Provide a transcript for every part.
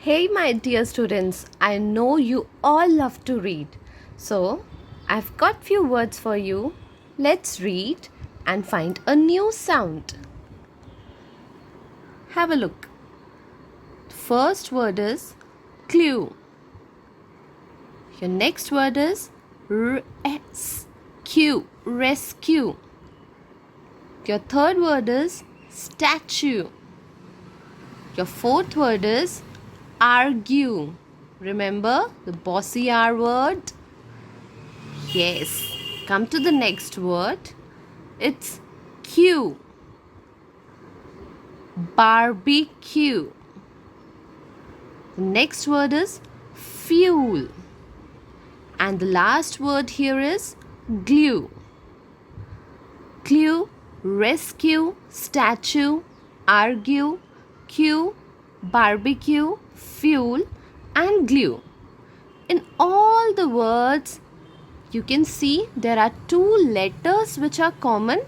Hey, my dear students, I know you all love to read. So, I've got few words for you. Let's read and find a new sound. Have a look. First word is clue. Your next word is rescue. Rescue. Your third word is statue. Your fourth word is argue. Remember the bossy R word? Yes. Come to the next word. It's Q. Barbecue. The next word is fuel. And the last word here is glue. Clue, rescue, statue, argue, cue, barbecue, fuel, and glue. In all the words, you can see there are two letters which are common.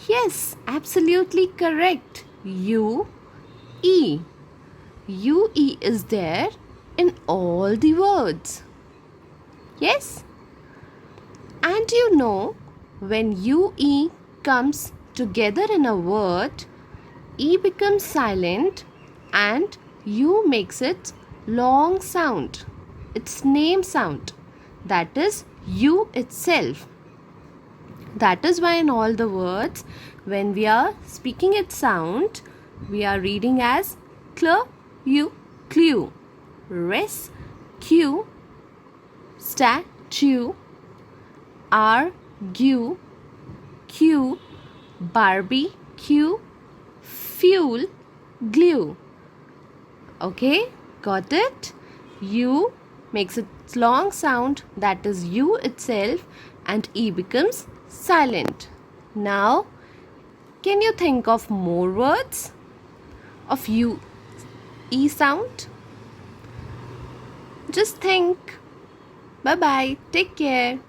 Yes, absolutely correct. U, E. U, E is there in all the words. Yes? And you know, when U, E comes together in a word, E becomes silent and U makes its long sound, its name sound. That is U itself. That is why in all the words, when we are speaking its sound, we are reading as clue, clue, rescue, statue, argue, cue, barbecue, fuel, glue. Okay, got it? U makes its long sound, that is U itself, and E becomes silent. Now, can you think of more words of U, E sound? Just think. Bye bye. Take care.